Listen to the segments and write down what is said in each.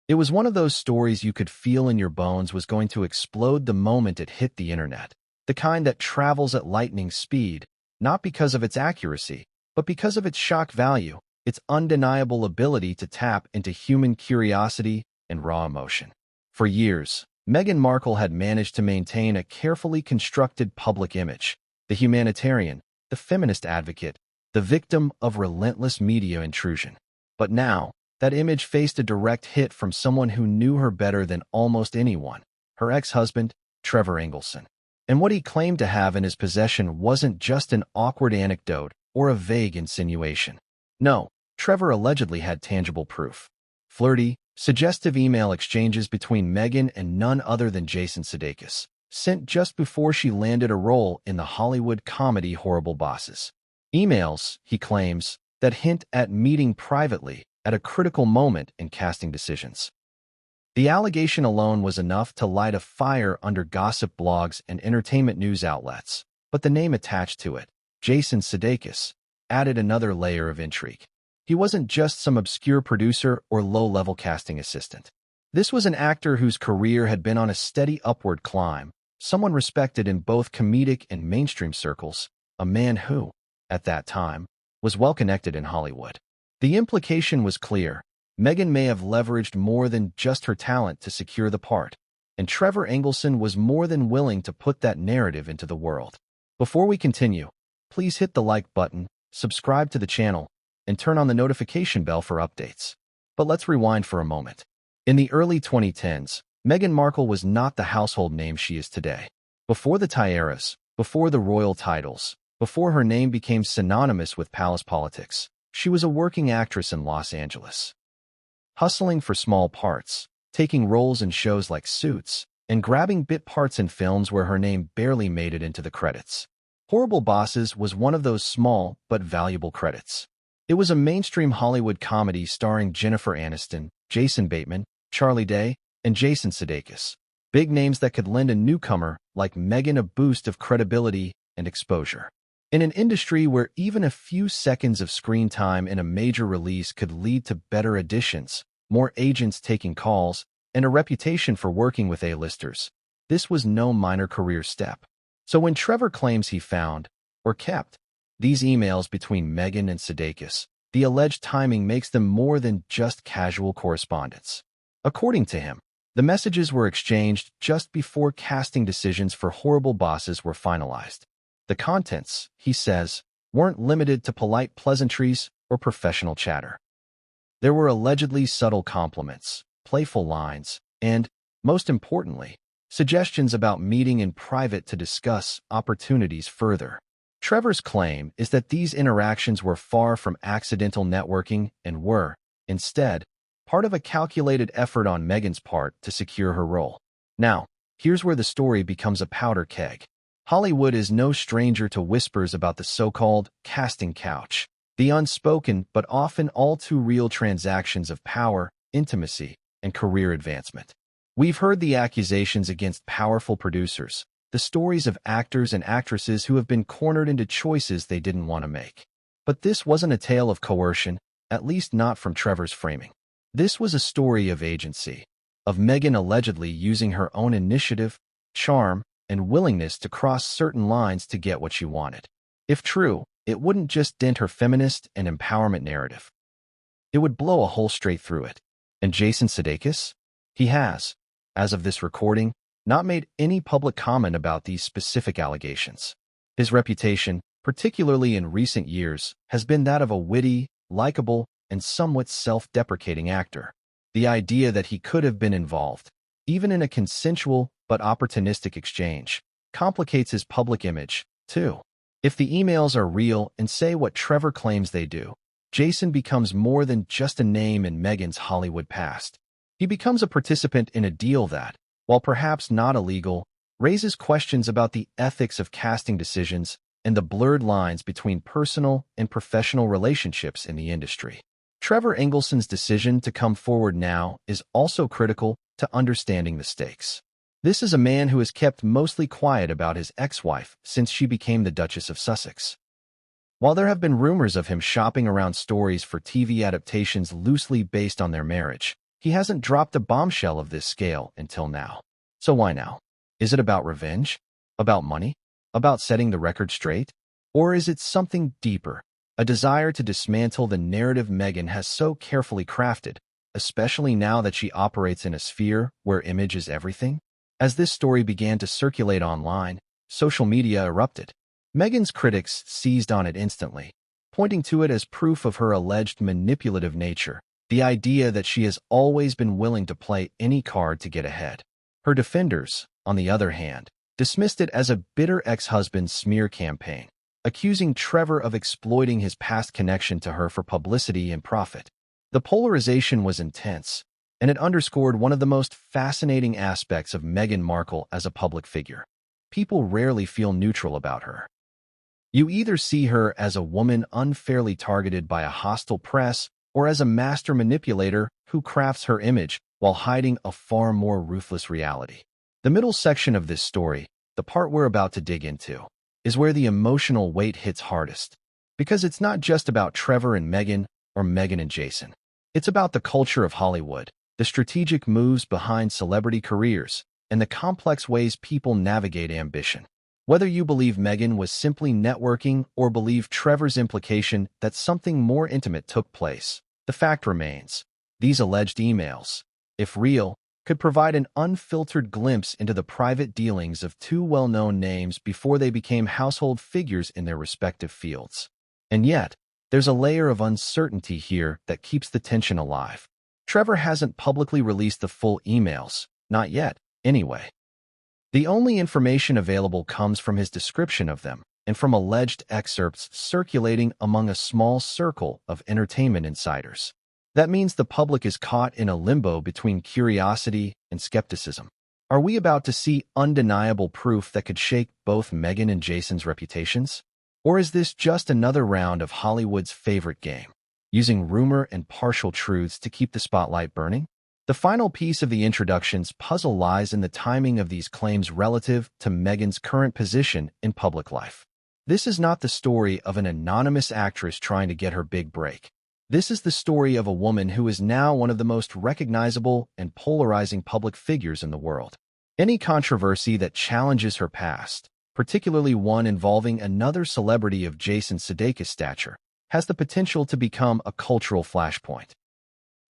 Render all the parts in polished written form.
It was one of those stories you could feel in your bones was going to explode the moment it hit the internet. The kind that travels at lightning speed, not because of its accuracy, but because of its shock value, its undeniable ability to tap into human curiosity and raw emotion. For years, Meghan Markle had managed to maintain a carefully constructed public image, the humanitarian, the feminist advocate, the victim of relentless media intrusion. But now, that image faced a direct hit from someone who knew her better than almost anyone, her ex-husband, Trevor Engelson. And what he claimed to have in his possession wasn't just an awkward anecdote or a vague insinuation. No, Trevor allegedly had tangible proof. Flirty, suggestive email exchanges between Meghan and none other than Jason Sudeikis, sent just before she landed a role in the Hollywood comedy Horrible Bosses. Emails, he claims, that hint at meeting privately at a critical moment in casting decisions. The allegation alone was enough to light a fire under gossip blogs and entertainment news outlets, but the name attached to it, Jason Sudeikis, added another layer of intrigue. He wasn't just some obscure producer or low-level casting assistant. This was an actor whose career had been on a steady upward climb, someone respected in both comedic and mainstream circles, a man who, at that time, was well-connected in Hollywood. The implication was clear. Meghan may have leveraged more than just her talent to secure the part, and Trevor Engelson was more than willing to put that narrative into the world. Before we continue, please hit the like button, subscribe to the channel, and turn on the notification bell for updates. But let's rewind for a moment. In the early 2010s, Meghan Markle was not the household name she is today. Before the tiaras, before the royal titles, before her name became synonymous with palace politics, she was a working actress in Los Angeles. Hustling for small parts, taking roles in shows like Suits, and grabbing bit parts in films where her name barely made it into the credits. Horrible Bosses was one of those small but valuable credits. It was a mainstream Hollywood comedy starring Jennifer Aniston, Jason Bateman, Charlie Day, and Jason Sudeikis. Big names that could lend a newcomer like Meghan a boost of credibility and exposure. In an industry where even a few seconds of screen time in a major release could lead to better auditions, more agents taking calls, and a reputation for working with A-listers, this was no minor career step. So when Trevor claims he found, or kept, these emails between Meghan and Sudeikis, the alleged timing makes them more than just casual correspondence. According to him, the messages were exchanged just before casting decisions for Horrible Bosses were finalized. The contents, he says, weren't limited to polite pleasantries or professional chatter. There were allegedly subtle compliments, playful lines, and, most importantly, suggestions about meeting in private to discuss opportunities further. Trevor's claim is that these interactions were far from accidental networking and were, instead, part of a calculated effort on Meghan's part to secure her role. Now, here's where the story becomes a powder keg. Hollywood is no stranger to whispers about the so-called casting couch, the unspoken but often all too real transactions of power, intimacy, and career advancement. We've heard the accusations against powerful producers, the stories of actors and actresses who have been cornered into choices they didn't want to make. But this wasn't a tale of coercion, at least not from Trevor's framing. This was a story of agency, of Meghan allegedly using her own initiative, charm, and willingness to cross certain lines to get what she wanted. If true, it wouldn't just dent her feminist and empowerment narrative. It would blow a hole straight through it. And Jason Sudeikis? He has, as of this recording, not made any public comment about these specific allegations. His reputation, particularly in recent years, has been that of a witty, likable, and somewhat self-deprecating actor. The idea that he could have been involved, even in a consensual but opportunistic exchange, complicates his public image, too. If the emails are real and say what Trevor claims they do, Jason becomes more than just a name in Meghan's Hollywood past. He becomes a participant in a deal that, while perhaps not illegal, raises questions about the ethics of casting decisions and the blurred lines between personal and professional relationships in the industry. Trevor Engelson's decision to come forward now is also critical to understanding the stakes. This is a man who has kept mostly quiet about his ex-wife since she became the Duchess of Sussex. While there have been rumors of him shopping around stories for TV adaptations loosely based on their marriage, He hasn't dropped a bombshell of this scale until now. So why now? Is it about revenge? About money? About setting the record straight? Or is it something deeper, a desire to dismantle the narrative Meghan has so carefully crafted, especially now that she operates in a sphere where image is everything? As this story began to circulate online, social media erupted. Meghan's critics seized on it instantly, pointing to it as proof of her alleged manipulative nature, the idea that she has always been willing to play any card to get ahead. Her defenders, on the other hand, dismissed it as a bitter ex-husband smear campaign, accusing Trevor of exploiting his past connection to her for publicity and profit. The polarization was intense, and it underscored one of the most fascinating aspects of Meghan Markle as a public figure. People rarely feel neutral about her. You either see her as a woman unfairly targeted by a hostile press or as a master manipulator who crafts her image while hiding a far more ruthless reality. The middle section of this story, the part we're about to dig into, is where the emotional weight hits hardest. Because it's not just about Trevor and Meghan or Meghan and Jason. It's about the culture of Hollywood, the strategic moves behind celebrity careers, and the complex ways people navigate ambition. Whether you believe Meghan was simply networking or believe Trevor's implication that something more intimate took place, the fact remains, these alleged emails, if real, could provide an unfiltered glimpse into the private dealings of two well-known names before they became household figures in their respective fields. And yet, there's a layer of uncertainty here that keeps the tension alive. Trevor hasn't publicly released the full emails, not yet, anyway. The only information available comes from his description of them and from alleged excerpts circulating among a small circle of entertainment insiders. That means the public is caught in a limbo between curiosity and skepticism. Are we about to see undeniable proof that could shake both Meghan and Jason's reputations? Or is this just another round of Hollywood's favorite game, using rumor and partial truths to keep the spotlight burning? The final piece of the introduction's puzzle lies in the timing of these claims relative to Meghan's current position in public life. This is not the story of an anonymous actress trying to get her big break. This is the story of a woman who is now one of the most recognizable and polarizing public figures in the world. Any controversy that challenges her past, particularly one involving another celebrity of Jason Sudeikis' stature, has the potential to become a cultural flashpoint.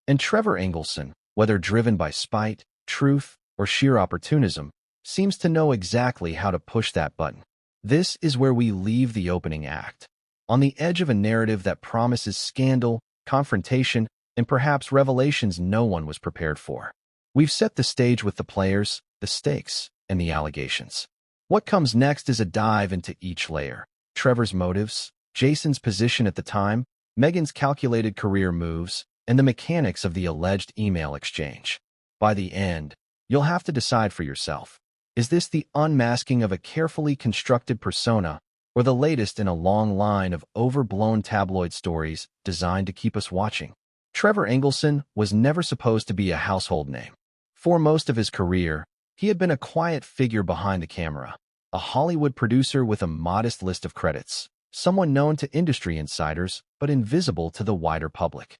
And Trevor Engelson, whether driven by spite, truth, or sheer opportunism, seems to know exactly how to push that button. This is where we leave the opening act, on the edge of a narrative that promises scandal, confrontation, and perhaps revelations no one was prepared for. We've set the stage with the players, the stakes, and the allegations. What comes next is a dive into each layer: Trevor's motives, Jason's position at the time, Meghan's calculated career moves, and the mechanics of the alleged email exchange. By the end, you'll have to decide for yourself. Is this the unmasking of a carefully constructed persona, or the latest in a long line of overblown tabloid stories designed to keep us watching? Trevor Engelson was never supposed to be a household name. For most of his career, he had been a quiet figure behind the camera, a Hollywood producer with a modest list of credits, someone known to industry insiders but invisible to the wider public.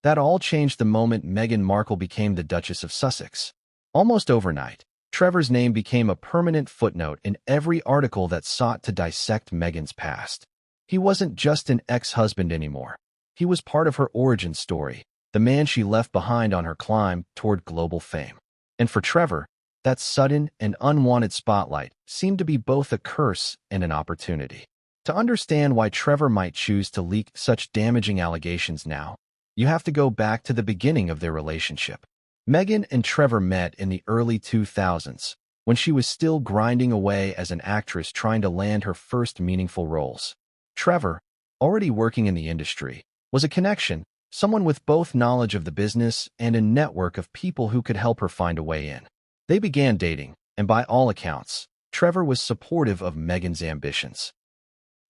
That all changed the moment Meghan Markle became the Duchess of Sussex. Almost overnight, Trevor's name became a permanent footnote in every article that sought to dissect Meghan's past. He wasn't just an ex-husband anymore. He was part of her origin story, the man she left behind on her climb toward global fame. And for Trevor, that sudden and unwanted spotlight seemed to be both a curse and an opportunity. To understand why Trevor might choose to leak such damaging allegations now, you have to go back to the beginning of their relationship. Meghan and Trevor met in the early 2000s, when she was still grinding away as an actress trying to land her first meaningful roles. Trevor, already working in the industry, was a connection, someone with both knowledge of the business and a network of people who could help her find a way in. They began dating, and by all accounts, Trevor was supportive of Meghan's ambitions.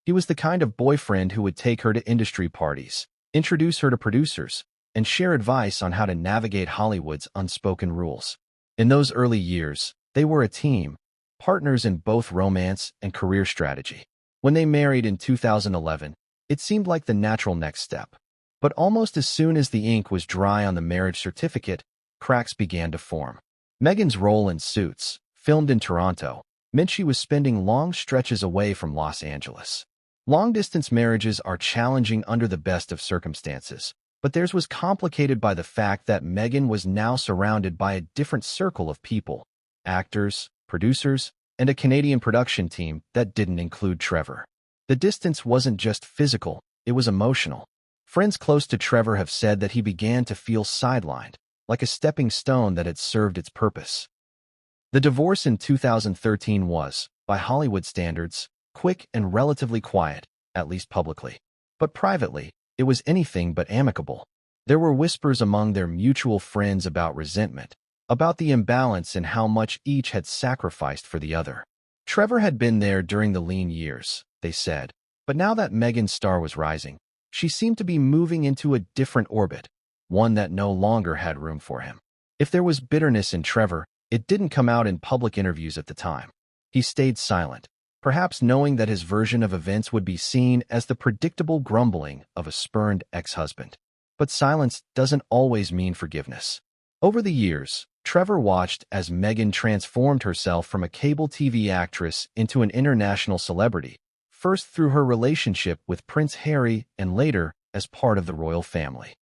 He was the kind of boyfriend who would take her to industry parties, introduce her to producers, and share advice on how to navigate Hollywood's unspoken rules. In those early years, they were a team, partners in both romance and career strategy. When they married in 2011, it seemed like the natural next step. But almost as soon as the ink was dry on the marriage certificate, cracks began to form. Meghan's role in Suits, filmed in Toronto, meant she was spending long stretches away from Los Angeles. Long-distance marriages are challenging under the best of circumstances, but theirs was complicated by the fact that Meghan was now surrounded by a different circle of people, actors, producers, and a Canadian production team that didn't include Trevor. The distance wasn't just physical, it was emotional. Friends close to Trevor have said that he began to feel sidelined, like a stepping stone that had served its purpose. The divorce in 2013 was, by Hollywood standards, quick and relatively quiet, at least publicly. But privately, it was anything but amicable. There were whispers among their mutual friends about resentment, about the imbalance in how much each had sacrificed for the other. Trevor had been there during the lean years, they said, but now that Meghan's star was rising, she seemed to be moving into a different orbit, one that no longer had room for him. If there was bitterness in Trevor, it didn't come out in public interviews at the time. He stayed silent, perhaps knowing that his version of events would be seen as the predictable grumbling of a spurned ex-husband. But silence doesn't always mean forgiveness. Over the years, Trevor watched as Meghan transformed herself from a cable TV actress into an international celebrity, first through her relationship with Prince Harry and later as part of the royal family.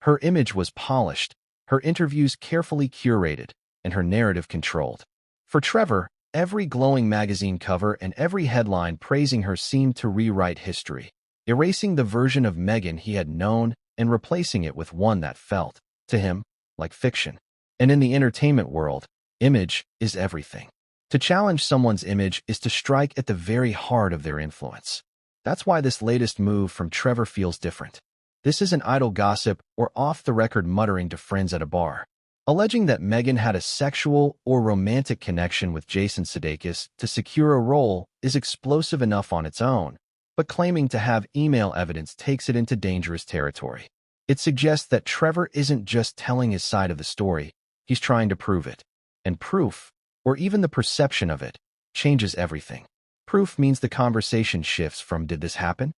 Her image was polished, her interviews carefully curated, and her narrative controlled. For Trevor, every glowing magazine cover and every headline praising her seemed to rewrite history, erasing the version of Meghan he had known and replacing it with one that felt, to him, like fiction. And in the entertainment world, image is everything. To challenge someone's image is to strike at the very heart of their influence. That's why this latest move from Trevor feels different. This isn't idle gossip or off-the-record muttering to friends at a bar. Alleging that Meghan had a sexual or romantic connection with Jason Sudeikis to secure a role is explosive enough on its own, but claiming to have email evidence takes it into dangerous territory. It suggests that Trevor isn't just telling his side of the story, he's trying to prove it. And proof, or even the perception of it, changes everything. Proof means the conversation shifts from "did this happen?"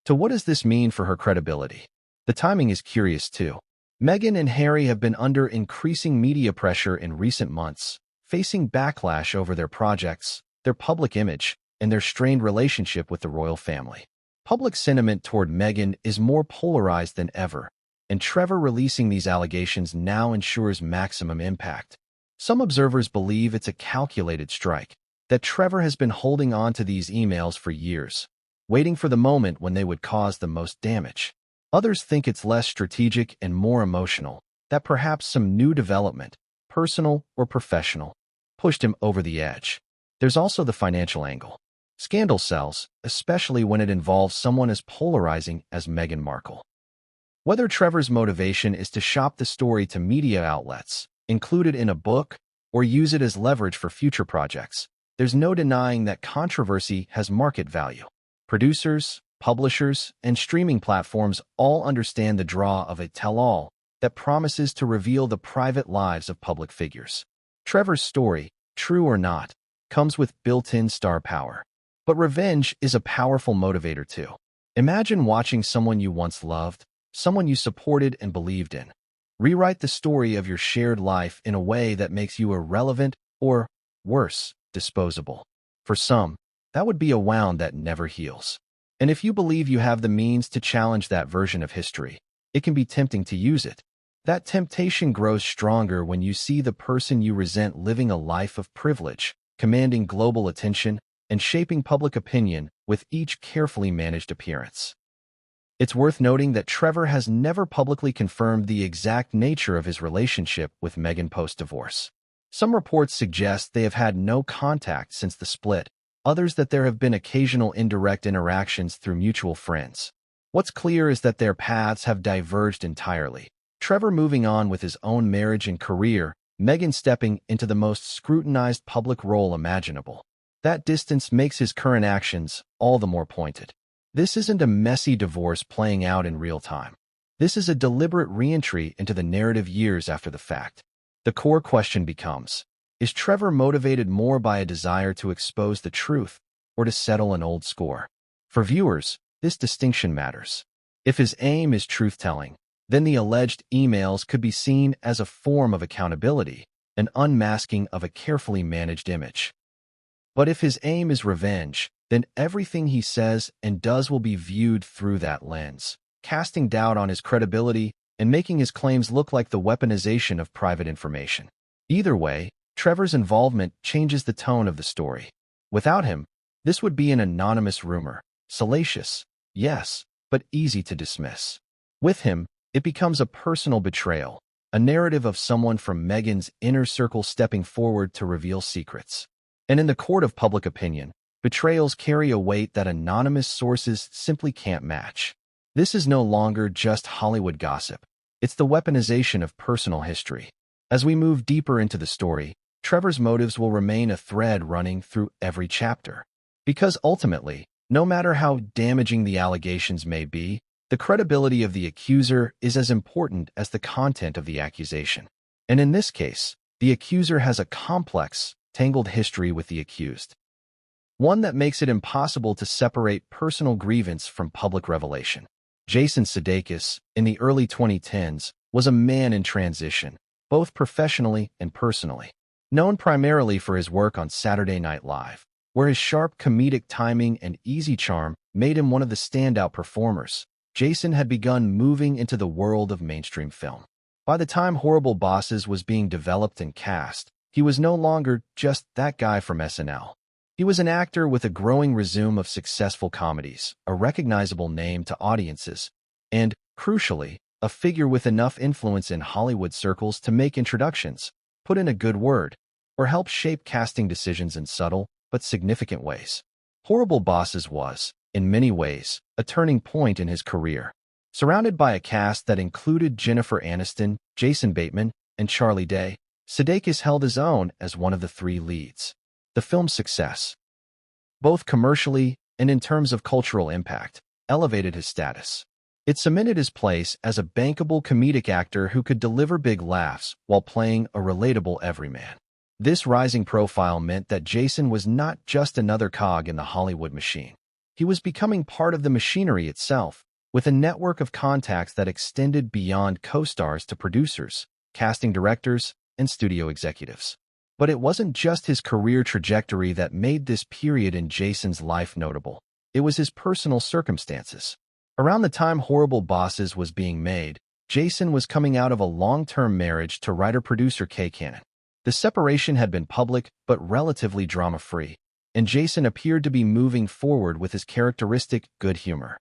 to "what does this mean for her credibility?" The timing is curious too. Meghan and Harry have been under increasing media pressure in recent months, facing backlash over their projects, their public image, and their strained relationship with the royal family. Public sentiment toward Meghan is more polarized than ever, and Trevor releasing these allegations now ensures maximum impact. Some observers believe it's a calculated strike, that Trevor has been holding on to these emails for years, waiting for the moment when they would cause the most damage. Others think it's less strategic and more emotional, that perhaps some new development, personal or professional, pushed him over the edge. There's also the financial angle. Scandal sells, especially when it involves someone as polarizing as Meghan Markle. Whether Trevor's motivation is to shop the story to media outlets, include it in a book, or use it as leverage for future projects, there's no denying that controversy has market value. Producers, publishers, and streaming platforms all understand the draw of a tell-all that promises to reveal the private lives of public figures. Trevor's story, true or not, comes with built-in star power. But revenge is a powerful motivator too. Imagine watching someone you once loved, someone you supported and believed in, rewrite the story of your shared life in a way that makes you irrelevant or, worse, disposable. For some, that would be a wound that never heals. And if you believe you have the means to challenge that version of history, it can be tempting to use it. That temptation grows stronger when you see the person you resent living a life of privilege, commanding global attention, and shaping public opinion with each carefully managed appearance. It's worth noting that Trevor has never publicly confirmed the exact nature of his relationship with Meghan post-divorce. Some reports suggest they have had no contact since the split, others that there have been occasional indirect interactions through mutual friends. What's clear is that their paths have diverged entirely. Trevor moving on with his own marriage and career, Meghan stepping into the most scrutinized public role imaginable. That distance makes his current actions all the more pointed. This isn't a messy divorce playing out in real time. This is a deliberate re-entry into the narrative years after the fact. The core question becomes, is Trevor motivated more by a desire to expose the truth or to settle an old score? For viewers, this distinction matters. If his aim is truth-telling, then the alleged emails could be seen as a form of accountability, an unmasking of a carefully managed image. But if his aim is revenge, then everything he says and does will be viewed through that lens, casting doubt on his credibility and making his claims look like the weaponization of private information. Either way, Trevor's involvement changes the tone of the story. Without him, this would be an anonymous rumor, salacious, yes, but easy to dismiss. With him, it becomes a personal betrayal, a narrative of someone from Meghan's inner circle stepping forward to reveal secrets. And in the court of public opinion, betrayals carry a weight that anonymous sources simply can't match. This is no longer just Hollywood gossip. It's the weaponization of personal history. As we move deeper into the story, Trevor's motives will remain a thread running through every chapter. Because ultimately, no matter how damaging the allegations may be, the credibility of the accuser is as important as the content of the accusation. And in this case, the accuser has a complex, tangled history with the accused. One that makes it impossible to separate personal grievance from public revelation. Jason Sudeikis, in the early 2010s, was a man in transition, both professionally and personally. Known primarily for his work on Saturday Night Live, where his sharp comedic timing and easy charm made him one of the standout performers, Jason had begun moving into the world of mainstream film. By the time Horrible Bosses was being developed and cast, he was no longer just that guy from SNL. He was an actor with a growing resume of successful comedies, a recognizable name to audiences, and, crucially, a figure with enough influence in Hollywood circles to make introductions, put in a good word, or help shape casting decisions in subtle but significant ways. Horrible Bosses was, in many ways, a turning point in his career. Surrounded by a cast that included Jennifer Aniston, Jason Bateman, and Charlie Day, Sudeikis held his own as one of the three leads. The film's success, both commercially and in terms of cultural impact, elevated his status. It cemented his place as a bankable comedic actor who could deliver big laughs while playing a relatable everyman. This rising profile meant that Jason was not just another cog in the Hollywood machine. He was becoming part of the machinery itself, with a network of contacts that extended beyond co-stars to producers, casting directors, and studio executives. But it wasn't just his career trajectory that made this period in Jason's life notable. It was his personal circumstances. Around the time Horrible Bosses was being made, Jason was coming out of a long-term marriage to writer-producer Kay Cannon. The separation had been public but relatively drama-free, and Jason appeared to be moving forward with his characteristic good humor.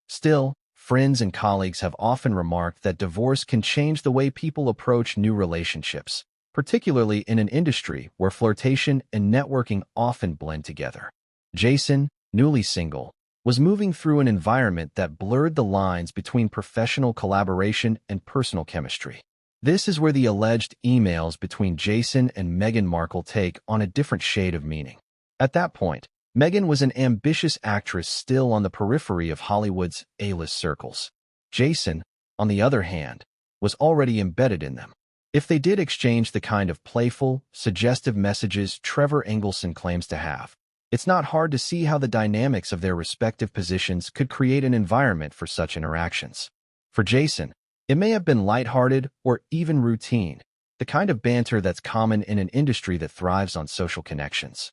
Still, friends and colleagues have often remarked that divorce can change the way people approach new relationships, particularly in an industry where flirtation and networking often blend together. Jason, newly single, was moving through an environment that blurred the lines between professional collaboration and personal chemistry. This is where the alleged emails between Jason and Meghan Markle take on a different shade of meaning. At that point, Meghan was an ambitious actress still on the periphery of Hollywood's A-list circles. Jason, on the other hand, was already embedded in them. If they did exchange the kind of playful, suggestive messages Trevor Engelson claims to have, it's not hard to see how the dynamics of their respective positions could create an environment for such interactions. For Jason, it may have been lighthearted or even routine, the kind of banter that's common in an industry that thrives on social connections.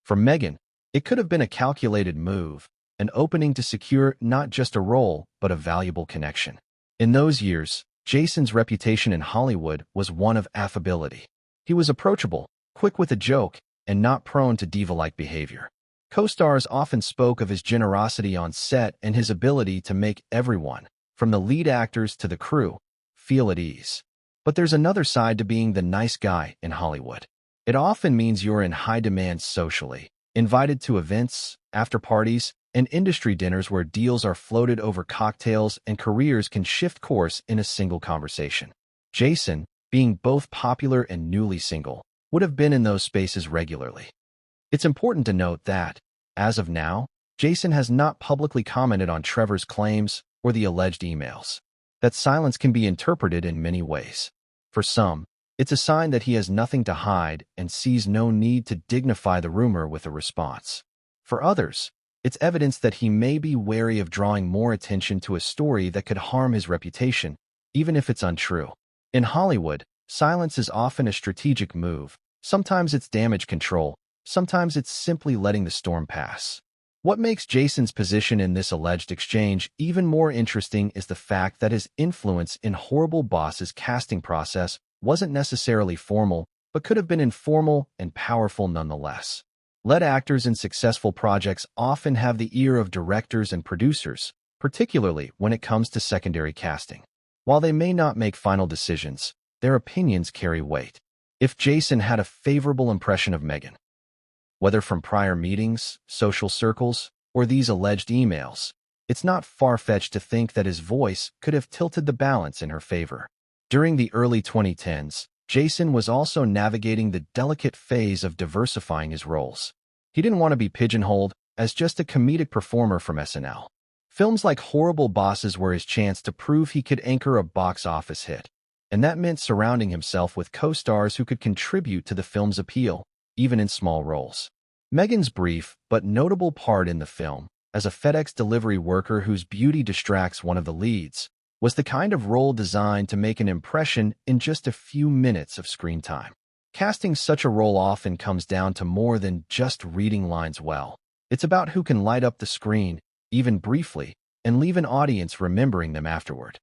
For Meghan, it could have been a calculated move, an opening to secure not just a role, but a valuable connection. In those years, Jason's reputation in Hollywood was one of affability. He was approachable, quick with a joke, and not prone to diva-like behavior. Co-stars often spoke of his generosity on set and his ability to make everyone, from the lead actors to the crew, feel at ease. But there's another side to being the nice guy in Hollywood. It often means you're in high demand socially, invited to events, after parties, and industry dinners where deals are floated over cocktails and careers can shift course in a single conversation. Jason, being both popular and newly single, would have been in those spaces regularly. It's important to note that, as of now, Jason has not publicly commented on Trevor's claims or the alleged emails. That silence can be interpreted in many ways. For some, it's a sign that he has nothing to hide and sees no need to dignify the rumor with a response. For others, It's evidence that he may be wary of drawing more attention to a story that could harm his reputation, even if it's untrue. In Hollywood, silence is often a strategic move. Sometimes it's damage control, sometimes it's simply letting the storm pass. What makes Jason's position in this alleged exchange even more interesting is the fact that his influence in Horrible Boss's casting process wasn't necessarily formal, but could have been informal and powerful nonetheless. Lead actors in successful projects often have the ear of directors and producers, particularly when it comes to secondary casting. While they may not make final decisions, their opinions carry weight. If Jason had a favorable impression of Meghan, whether from prior meetings, social circles, or these alleged emails, it's not far-fetched to think that his voice could have tilted the balance in her favor. During the early 2010s, Jason was also navigating the delicate phase of diversifying his roles. He didn't want to be pigeonholed as just a comedic performer from SNL. Films like Horrible Bosses were his chance to prove he could anchor a box office hit, and that meant surrounding himself with co-stars who could contribute to the film's appeal, even in small roles. Meghan's brief but notable part in the film, as a FedEx delivery worker whose beauty distracts one of the leads, was the kind of role designed to make an impression in just a few minutes of screen time. Casting such a role often comes down to more than just reading lines well. It's about who can light up the screen, even briefly, and leave an audience remembering them afterward.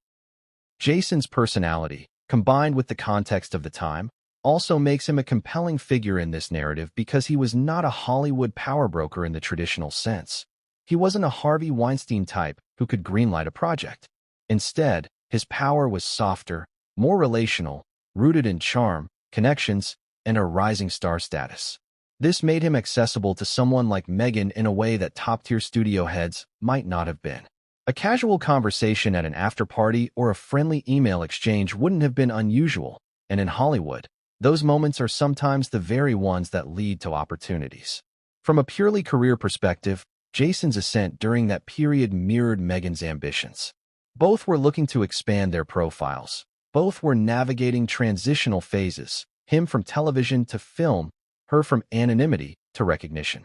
Jason's personality, combined with the context of the time, also makes him a compelling figure in this narrative because he was not a Hollywood power broker in the traditional sense. He wasn't a Harvey Weinstein type who could greenlight a project. Instead, his power was softer, more relational, rooted in charm, connections, and a rising star status. This made him accessible to someone like Meghan in a way that top-tier studio heads might not have been. A casual conversation at an after-party or a friendly email exchange wouldn't have been unusual, and in Hollywood, those moments are sometimes the very ones that lead to opportunities. From a purely career perspective, Jason's ascent during that period mirrored Meghan's ambitions. Both were looking to expand their profiles. Both were navigating transitional phases, him from television to film, her from anonymity to recognition.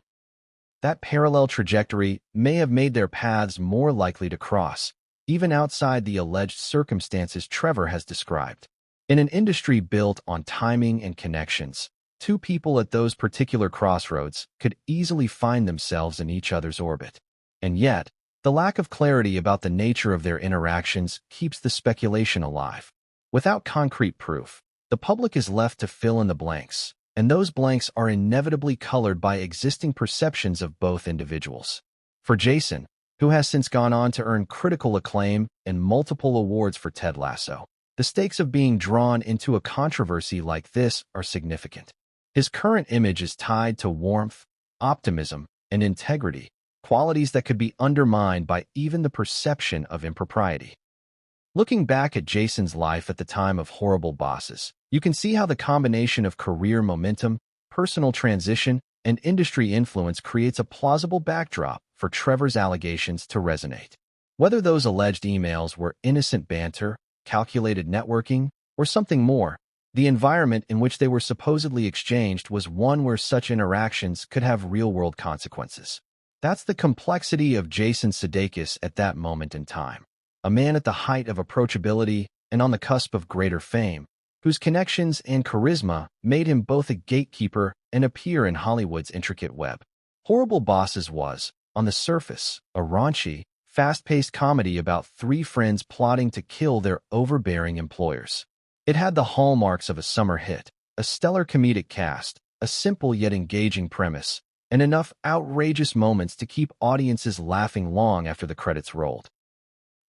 That parallel trajectory may have made their paths more likely to cross, even outside the alleged circumstances Trevor has described. In an industry built on timing and connections, two people at those particular crossroads could easily find themselves in each other's orbit. And yet, the lack of clarity about the nature of their interactions keeps the speculation alive. Without concrete proof, the public is left to fill in the blanks, and those blanks are inevitably colored by existing perceptions of both individuals. For Jason, who has since gone on to earn critical acclaim and multiple awards for Ted Lasso, the stakes of being drawn into a controversy like this are significant. His current image is tied to warmth, optimism, and integrity, qualities that could be undermined by even the perception of impropriety. Looking back at Jason's life at the time of Horrible Bosses, you can see how the combination of career momentum, personal transition, and industry influence creates a plausible backdrop for Trevor's allegations to resonate. Whether those alleged emails were innocent banter, calculated networking, or something more, the environment in which they were supposedly exchanged was one where such interactions could have real-world consequences. That's the complexity of Jason Sudeikis at that moment in time. A man at the height of approachability and on the cusp of greater fame, whose connections and charisma made him both a gatekeeper and a peer in Hollywood's intricate web. Horrible Bosses was, on the surface, a raunchy, fast-paced comedy about three friends plotting to kill their overbearing employers. It had the hallmarks of a summer hit, a stellar comedic cast, a simple yet engaging premise, and enough outrageous moments to keep audiences laughing long after the credits rolled.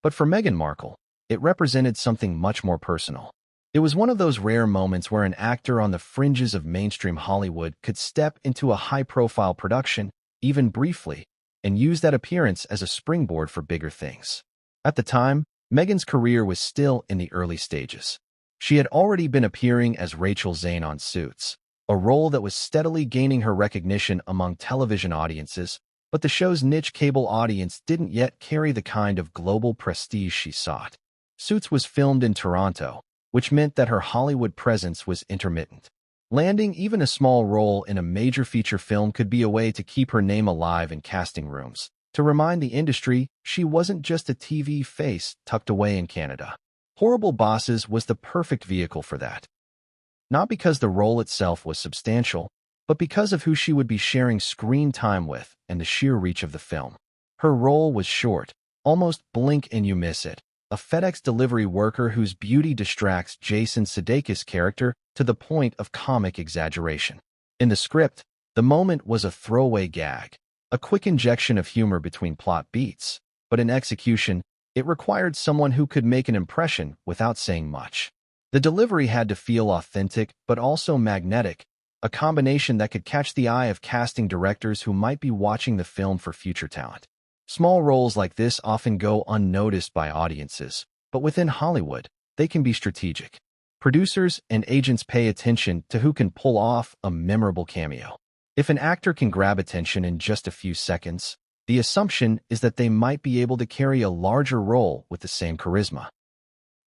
But for Meghan Markle, it represented something much more personal. It was one of those rare moments where an actor on the fringes of mainstream Hollywood could step into a high-profile production, even briefly, and use that appearance as a springboard for bigger things. At the time, Meghan's career was still in the early stages. She had already been appearing as Rachel Zane on Suits, a role that was steadily gaining her recognition among television audiences, but the show's niche cable audience didn't yet carry the kind of global prestige she sought. Suits was filmed in Toronto, which meant that her Hollywood presence was intermittent. Landing even a small role in a major feature film could be a way to keep her name alive in casting rooms, to remind the industry she wasn't just a TV face tucked away in Canada. Horrible Bosses was the perfect vehicle for that. Not because the role itself was substantial, but because of who she would be sharing screen time with and the sheer reach of the film. Her role was short, almost blink and you miss it, a FedEx delivery worker whose beauty distracts Jason Sudeikis' character to the point of comic exaggeration. In the script, the moment was a throwaway gag, a quick injection of humor between plot beats, but in execution, it required someone who could make an impression without saying much. The delivery had to feel authentic but also magnetic, a combination that could catch the eye of casting directors who might be watching the film for future talent. Small roles like this often go unnoticed by audiences, but within Hollywood, they can be strategic. Producers and agents pay attention to who can pull off a memorable cameo. If an actor can grab attention in just a few seconds, the assumption is that they might be able to carry a larger role with the same charisma.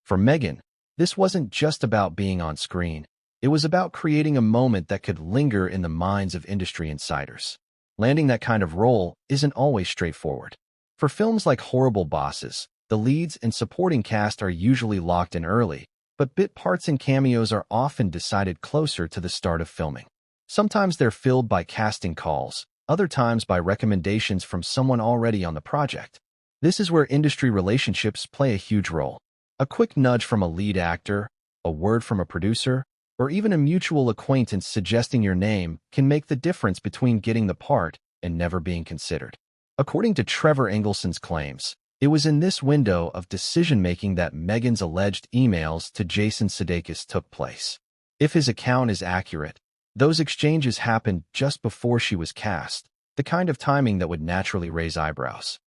For Meghan, this wasn't just about being on screen. It was about creating a moment that could linger in the minds of industry insiders. Landing that kind of role isn't always straightforward. For films like Horrible Bosses, the leads and supporting cast are usually locked in early, but bit parts and cameos are often decided closer to the start of filming. Sometimes they're filled by casting calls, other times by recommendations from someone already on the project. This is where industry relationships play a huge role. A quick nudge from a lead actor, a word from a producer, or even a mutual acquaintance suggesting your name can make the difference between getting the part and never being considered. According to Trevor Engelson's claims, it was in this window of decision-making that Meghan's alleged emails to Jason Sudeikis took place. If his account is accurate, those exchanges happened just before she was cast, the kind of timing that would naturally raise eyebrows.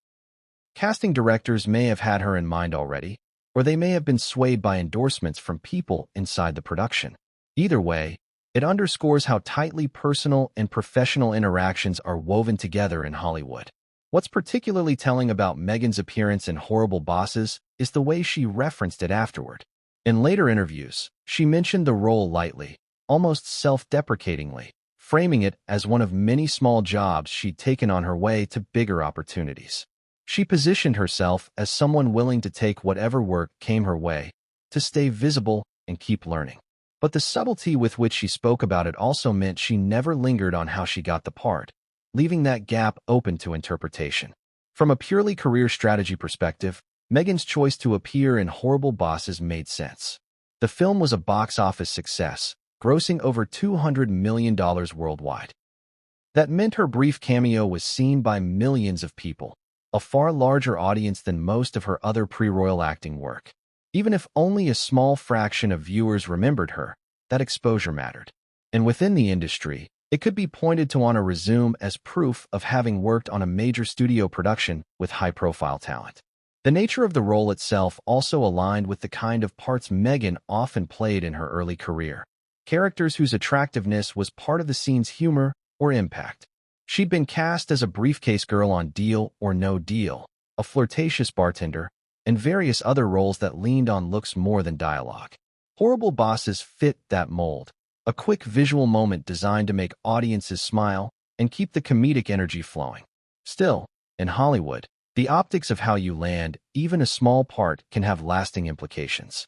Casting directors may have had her in mind already, or they may have been swayed by endorsements from people inside the production. Either way, it underscores how tightly personal and professional interactions are woven together in Hollywood. What's particularly telling about Meghan's appearance in Horrible Bosses is the way she referenced it afterward. In later interviews, she mentioned the role lightly, almost self-deprecatingly, framing it as one of many small jobs she'd taken on her way to bigger opportunities. She positioned herself as someone willing to take whatever work came her way, to stay visible and keep learning. But the subtlety with which she spoke about it also meant she never lingered on how she got the part, leaving that gap open to interpretation. From a purely career strategy perspective, Meghan's choice to appear in Horrible Bosses made sense. The film was a box office success, grossing over $200 million worldwide. That meant her brief cameo was seen by millions of people, a far larger audience than most of her other pre-royal acting work. Even if only a small fraction of viewers remembered her, that exposure mattered. And within the industry, it could be pointed to on a resume as proof of having worked on a major studio production with high-profile talent. The nature of the role itself also aligned with the kind of parts Meghan often played in her early career. Characters whose attractiveness was part of the scene's humor or impact. She'd been cast as a briefcase girl on Deal or No Deal, a flirtatious bartender, and various other roles that leaned on looks more than dialogue. Horrible Bosses fit that mold, a quick visual moment designed to make audiences smile and keep the comedic energy flowing. Still, in Hollywood, the optics of how you land, even a small part, can have lasting implications.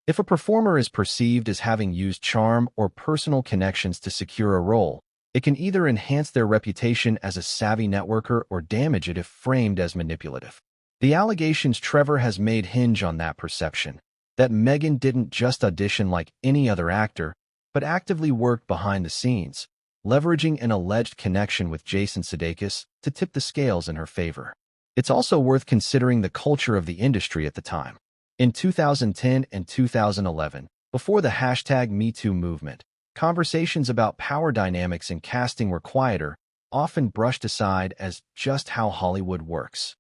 If a performer is perceived as having used charm or personal connections to secure a role, it can either enhance their reputation as a savvy networker or damage it if framed as manipulative. The allegations Trevor has made hinge on that perception, that Meghan didn't just audition like any other actor, but actively worked behind the scenes, leveraging an alleged connection with Jason Sudeikis to tip the scales in her favor. It's also worth considering the culture of the industry at the time. In 2010 and 2011, before the #MeToo movement, conversations about power dynamics in casting were quieter, often brushed aside as just how Hollywood works.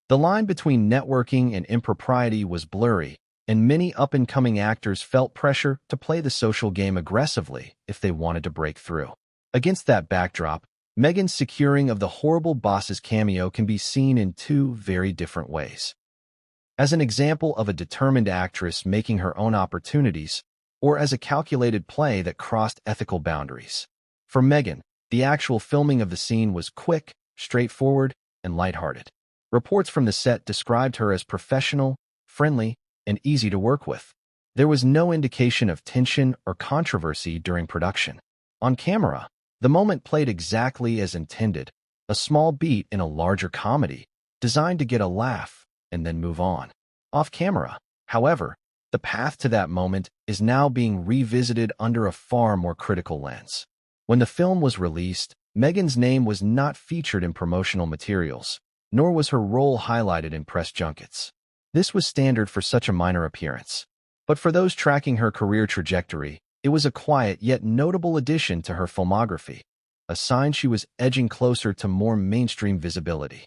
The line between networking and impropriety was blurry, and many up-and-coming actors felt pressure to play the social game aggressively if they wanted to break through. Against that backdrop, Meghan's securing of the Horrible Bosses cameo can be seen in two very different ways. As an example of a determined actress making her own opportunities, or as a calculated play that crossed ethical boundaries. For Meghan, the actual filming of the scene was quick, straightforward, and lighthearted. Reports from the set described her as professional, friendly, and easy to work with. There was no indication of tension or controversy during production. On camera, the moment played exactly as intended, a small beat in a larger comedy, designed to get a laugh and then move on. Off camera, however, the path to that moment is now being revisited under a far more critical lens. When the film was released, Meghan's name was not featured in promotional materials, nor was her role highlighted in press junkets. This was standard for such a minor appearance. But for those tracking her career trajectory, it was a quiet yet notable addition to her filmography, a sign she was edging closer to more mainstream visibility.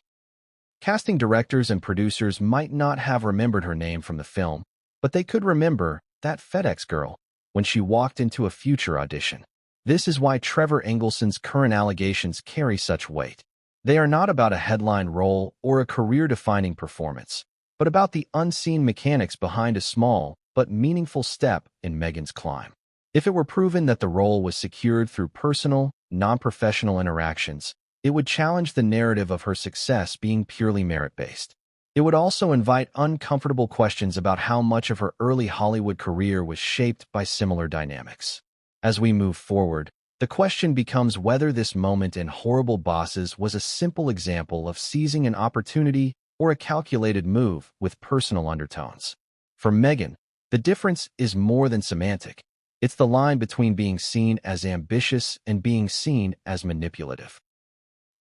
Casting directors and producers might not have remembered her name from the film, but they could remember that FedEx girl when she walked into a future audition. This is why Trevor Engelson's current allegations carry such weight. They are not about a headline role or a career-defining performance, but about the unseen mechanics behind a small but meaningful step in Meghan's climb. If it were proven that the role was secured through personal, non-professional interactions, it would challenge the narrative of her success being purely merit-based. It would also invite uncomfortable questions about how much of her early Hollywood career was shaped by similar dynamics. As we move forward, the question becomes whether this moment in Horrible Bosses was a simple example of seizing an opportunity or a calculated move with personal undertones. For Meghan, the difference is more than semantic. It's the line between being seen as ambitious and being seen as manipulative.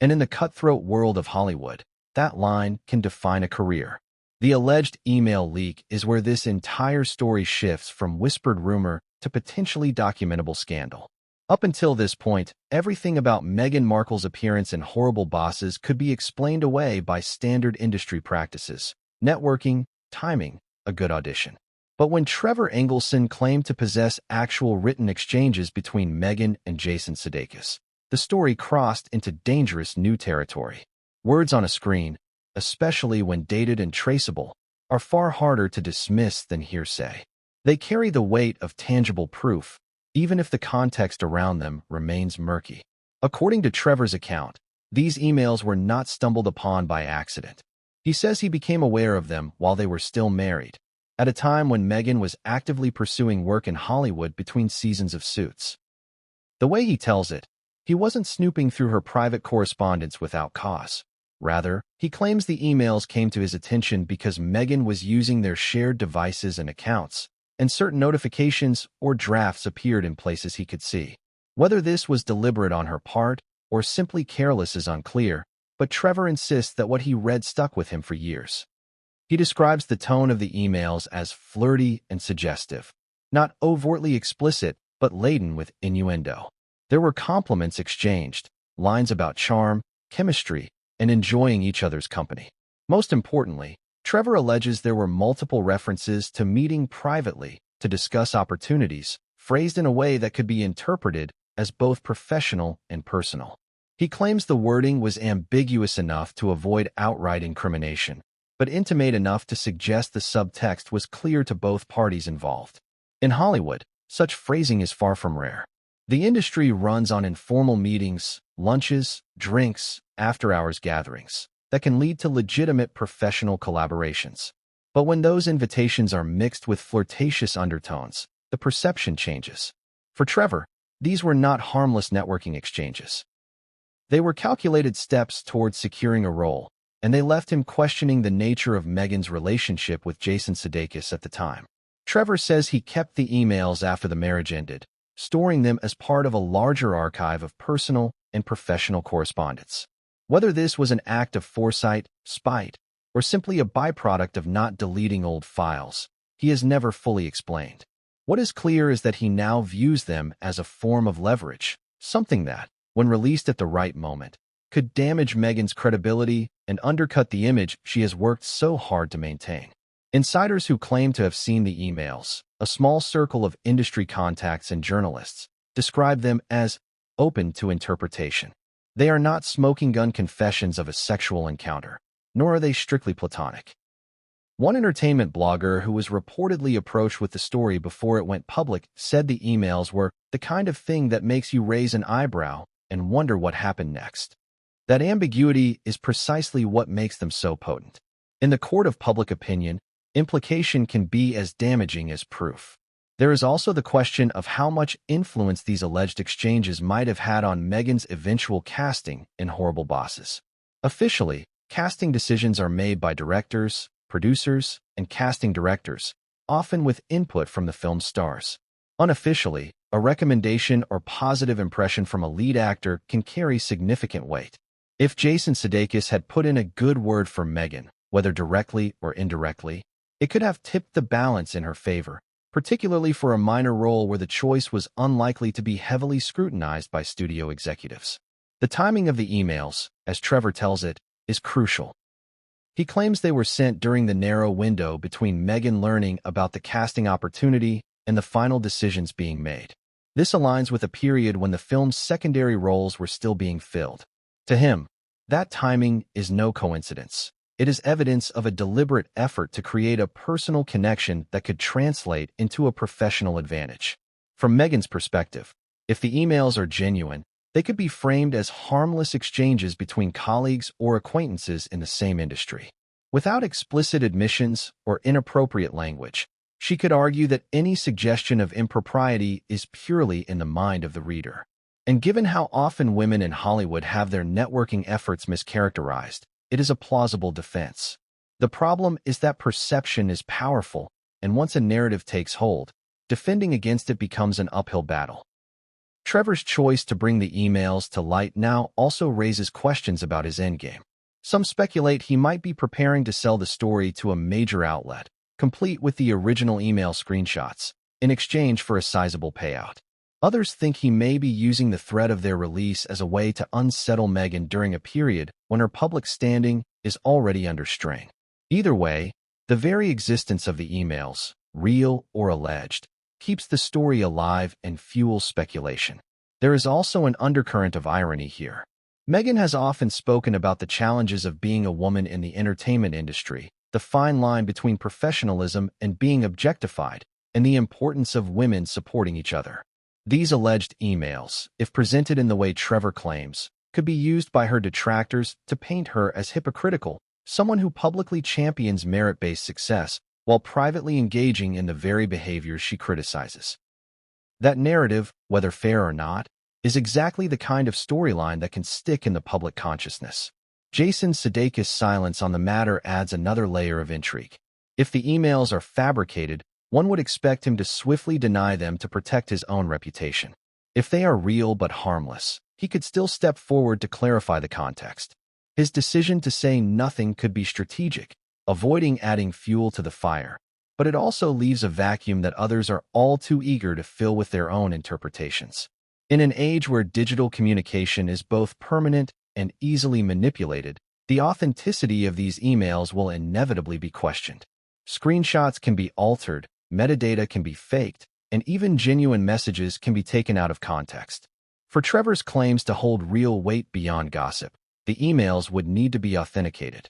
And in the cutthroat world of Hollywood, that line can define a career. The alleged email leak is where this entire story shifts from whispered rumor to potentially documentable scandal. Up until this point, everything about Meghan Markle's appearance in Horrible Bosses could be explained away by standard industry practices: networking, timing, a good audition. But when Trevor Engelson claimed to possess actual written exchanges between Meghan and Jason Sudeikis, the story crossed into dangerous new territory. Words on a screen, especially when dated and traceable, are far harder to dismiss than hearsay. They carry the weight of tangible proof, even if the context around them remains murky. According to Trevor's account, these emails were not stumbled upon by accident. He says he became aware of them while they were still married, at a time when Meghan was actively pursuing work in Hollywood between seasons of Suits. The way he tells it, he wasn't snooping through her private correspondence without cause. Rather, he claims the emails came to his attention because Meghan was using their shared devices and accounts, and certain notifications or drafts appeared in places he could see. Whether this was deliberate on her part or simply careless is unclear, but Trevor insists that what he read stuck with him for years. He describes the tone of the emails as flirty and suggestive, not overtly explicit, but laden with innuendo. There were compliments exchanged, lines about charm, chemistry, and enjoying each other's company. Most importantly, Trevor alleges there were multiple references to meeting privately to discuss opportunities, phrased in a way that could be interpreted as both professional and personal. He claims the wording was ambiguous enough to avoid outright incrimination, but intimate enough to suggest the subtext was clear to both parties involved. In Hollywood, such phrasing is far from rare. The industry runs on informal meetings, lunches, drinks, after-hours gatherings that can lead to legitimate professional collaborations. But when those invitations are mixed with flirtatious undertones, the perception changes. For Trevor, these were not harmless networking exchanges. They were calculated steps towards securing a role, and they left him questioning the nature of Meghan's relationship with Jason Sudeikis at the time. Trevor says he kept the emails after the marriage ended, storing them as part of a larger archive of personal and professional correspondence. Whether this was an act of foresight, spite, or simply a byproduct of not deleting old files, he has never fully explained. What is clear is that he now views them as a form of leverage, something that, when released at the right moment, could damage Meghan's credibility and undercut the image she has worked so hard to maintain. Insiders who claim to have seen the emails, a small circle of industry contacts and journalists, describe them as open to interpretation. They are not smoking gun confessions of a sexual encounter, nor are they strictly platonic. One entertainment blogger who was reportedly approached with the story before it went public said the emails were the kind of thing that makes you raise an eyebrow and wonder what happened next. That ambiguity is precisely what makes them so potent. In the court of public opinion, implication can be as damaging as proof. There is also the question of how much influence these alleged exchanges might have had on Meghan's eventual casting in Horrible Bosses. Officially, casting decisions are made by directors, producers, and casting directors, often with input from the film's stars. Unofficially, a recommendation or positive impression from a lead actor can carry significant weight. If Jason Sudeikis had put in a good word for Meghan, whether directly or indirectly, it could have tipped the balance in her favor, particularly for a minor role where the choice was unlikely to be heavily scrutinized by studio executives. The timing of the emails, as Trevor tells it, is crucial. He claims they were sent during the narrow window between Meghan learning about the casting opportunity and the final decisions being made. This aligns with a period when the film's secondary roles were still being filled. To him, that timing is no coincidence. It is evidence of a deliberate effort to create a personal connection that could translate into a professional advantage. From Meghan's perspective, if the emails are genuine, they could be framed as harmless exchanges between colleagues or acquaintances in the same industry. Without explicit admissions or inappropriate language, she could argue that any suggestion of impropriety is purely in the mind of the reader. And given how often women in Hollywood have their networking efforts mischaracterized, it is a plausible defense. The problem is that perception is powerful, and once a narrative takes hold, defending against it becomes an uphill battle. Trevor's choice to bring the emails to light now also raises questions about his endgame. Some speculate he might be preparing to sell the story to a major outlet, complete with the original email screenshots, in exchange for a sizable payout. Others think he may be using the threat of their release as a way to unsettle Meghan during a period when her public standing is already under strain. Either way, the very existence of the emails, real or alleged, keeps the story alive and fuels speculation. There is also an undercurrent of irony here. Meghan has often spoken about the challenges of being a woman in the entertainment industry, the fine line between professionalism and being objectified, and the importance of women supporting each other. These alleged emails, if presented in the way Trevor claims, could be used by her detractors to paint her as hypocritical, someone who publicly champions merit-based success while privately engaging in the very behaviors she criticizes. That narrative, whether fair or not, is exactly the kind of storyline that can stick in the public consciousness. Jason Sudeikis' silence on the matter adds another layer of intrigue. If the emails are fabricated, one would expect him to swiftly deny them to protect his own reputation. If they are real but harmless, he could still step forward to clarify the context. His decision to say nothing could be strategic, avoiding adding fuel to the fire, but it also leaves a vacuum that others are all too eager to fill with their own interpretations. In an age where digital communication is both permanent and easily manipulated, the authenticity of these emails will inevitably be questioned. Screenshots can be altered, metadata can be faked, and even genuine messages can be taken out of context. For Trevor's claims to hold real weight beyond gossip, the emails would need to be authenticated.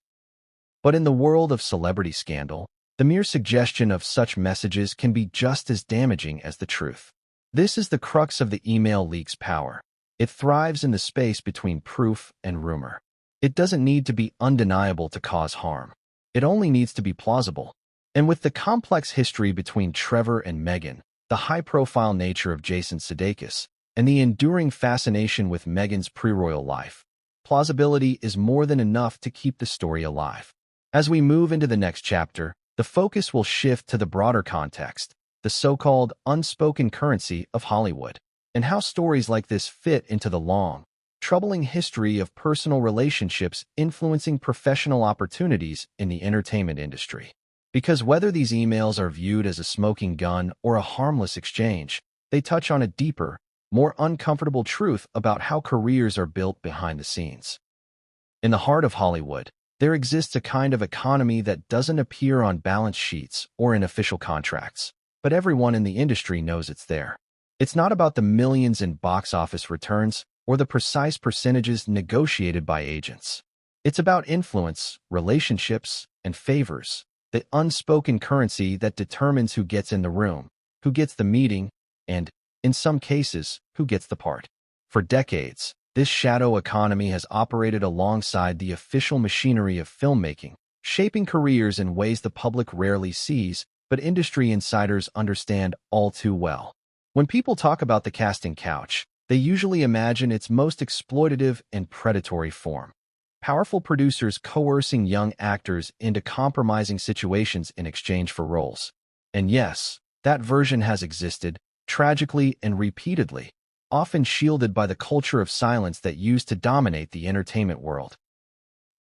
But in the world of celebrity scandal, the mere suggestion of such messages can be just as damaging as the truth. This is the crux of the email leak's power. It thrives in the space between proof and rumor. It doesn't need to be undeniable to cause harm. It only needs to be plausible. And with the complex history between Trevor and Meghan, the high-profile nature of Jason Sudeikis, and the enduring fascination with Meghan's pre-royal life, plausibility is more than enough to keep the story alive. As we move into the next chapter, the focus will shift to the broader context, the so-called unspoken currency of Hollywood, and how stories like this fit into the long, troubling history of personal relationships influencing professional opportunities in the entertainment industry. Because whether these emails are viewed as a smoking gun or a harmless exchange, they touch on a deeper, more uncomfortable truth about how careers are built behind the scenes. In the heart of Hollywood, there exists a kind of economy that doesn't appear on balance sheets or in official contracts, but everyone in the industry knows it's there. It's not about the millions in box office returns or the precise percentages negotiated by agents. It's about influence, relationships, and favors, the unspoken currency that determines who gets in the room, who gets the meeting, and, in some cases, who gets the part. For decades, This shadow economy has operated alongside the official machinery of filmmaking, shaping careers in ways the public rarely sees, but industry insiders understand all too well. When people talk about the casting couch, they usually imagine its most exploitative and predatory form. Powerful producers coercing young actors into compromising situations in exchange for roles. And yes, that version has existed, tragically and repeatedly, often shielded by the culture of silence that used to dominate the entertainment world.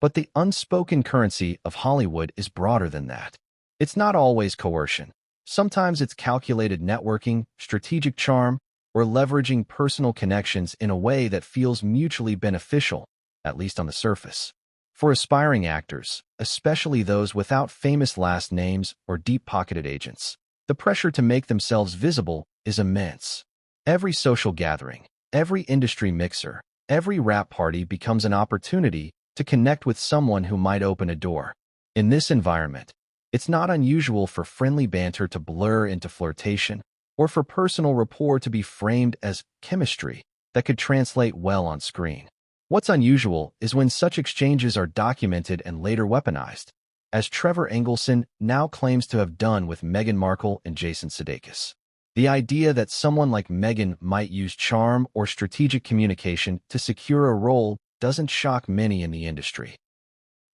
But the unspoken currency of Hollywood is broader than that. It's not always coercion. Sometimes it's calculated networking, strategic charm, or leveraging personal connections in a way that feels mutually beneficial, at least on the surface. For aspiring actors, especially those without famous last names or deep-pocketed agents, the pressure to make themselves visible is immense. Every social gathering, every industry mixer, every rap party becomes an opportunity to connect with someone who might open a door. In this environment, it's not unusual for friendly banter to blur into flirtation, or for personal rapport to be framed as chemistry that could translate well on screen. What's unusual is when such exchanges are documented and later weaponized, as Trevor Engelson now claims to have done with Meghan Markle and Jason Sudeikis. The idea that someone like Meghan might use charm or strategic communication to secure a role doesn't shock many in the industry.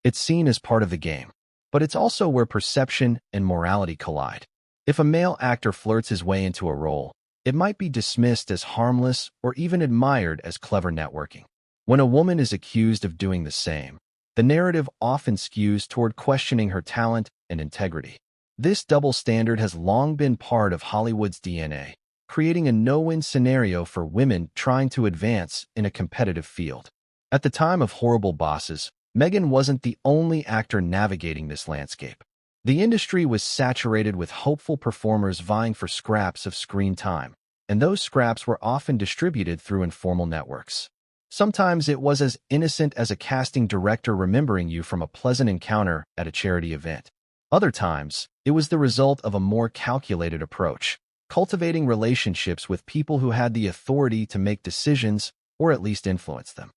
It's seen as part of the game, but it's also where perception and morality collide. If a male actor flirts his way into a role, it might be dismissed as harmless or even admired as clever networking. When a woman is accused of doing the same, the narrative often skews toward questioning her talent and integrity. This double standard has long been part of Hollywood's DNA, creating a no-win scenario for women trying to advance in a competitive field. At the time of Horrible Bosses, Meghan wasn't the only actor navigating this landscape. The industry was saturated with hopeful performers vying for scraps of screen time, and those scraps were often distributed through informal networks. Sometimes it was as innocent as a casting director remembering you from a pleasant encounter at a charity event. Other times, it was the result of a more calculated approach, cultivating relationships with people who had the authority to make decisions or at least influence them.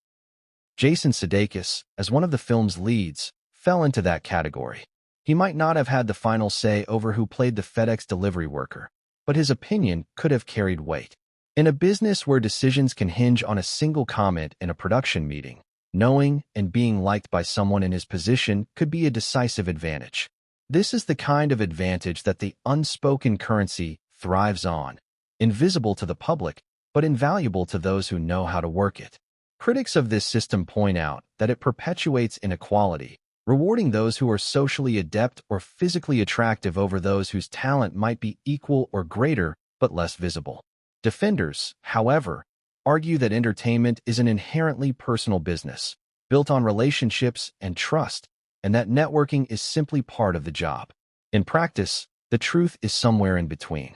Jason Sudeikis, as one of the film's leads, fell into that category. He might not have had the final say over who played the FedEx delivery worker, but his opinion could have carried weight. In a business where decisions can hinge on a single comment in a production meeting, knowing and being liked by someone in his position could be a decisive advantage. This is the kind of advantage that the unspoken currency thrives on, invisible to the public, but invaluable to those who know how to work it. Critics of this system point out that it perpetuates inequality, rewarding those who are socially adept or physically attractive over those whose talent might be equal or greater but less visible. Defenders, however, argue that entertainment is an inherently personal business, built on relationships and trust, and that networking is simply part of the job. In practice, the truth is somewhere in between.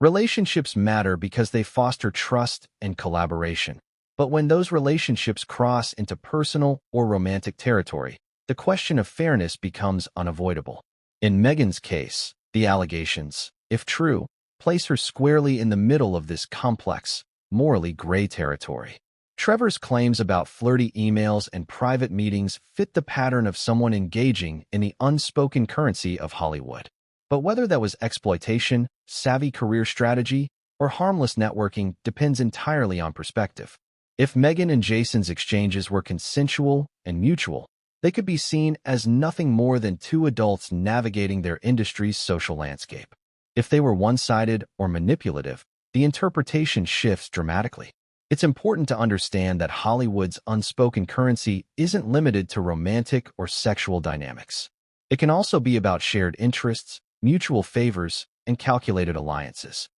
Relationships matter because they foster trust and collaboration. But when those relationships cross into personal or romantic territory, the question of fairness becomes unavoidable. In Meghan's case, the allegations, if true, place her squarely in the middle of this complex, morally gray territory. Trevor's claims about flirty emails and private meetings fit the pattern of someone engaging in the unspoken currency of Hollywood. But whether that was exploitation, savvy career strategy, or harmless networking depends entirely on perspective. If Meghan and Jason's exchanges were consensual and mutual, they could be seen as nothing more than two adults navigating their industry's social landscape. If they were one-sided or manipulative, the interpretation shifts dramatically. It's important to understand that Hollywood's unspoken currency isn't limited to romantic or sexual dynamics. It can also be about shared interests, mutual favors, and calculated alliances.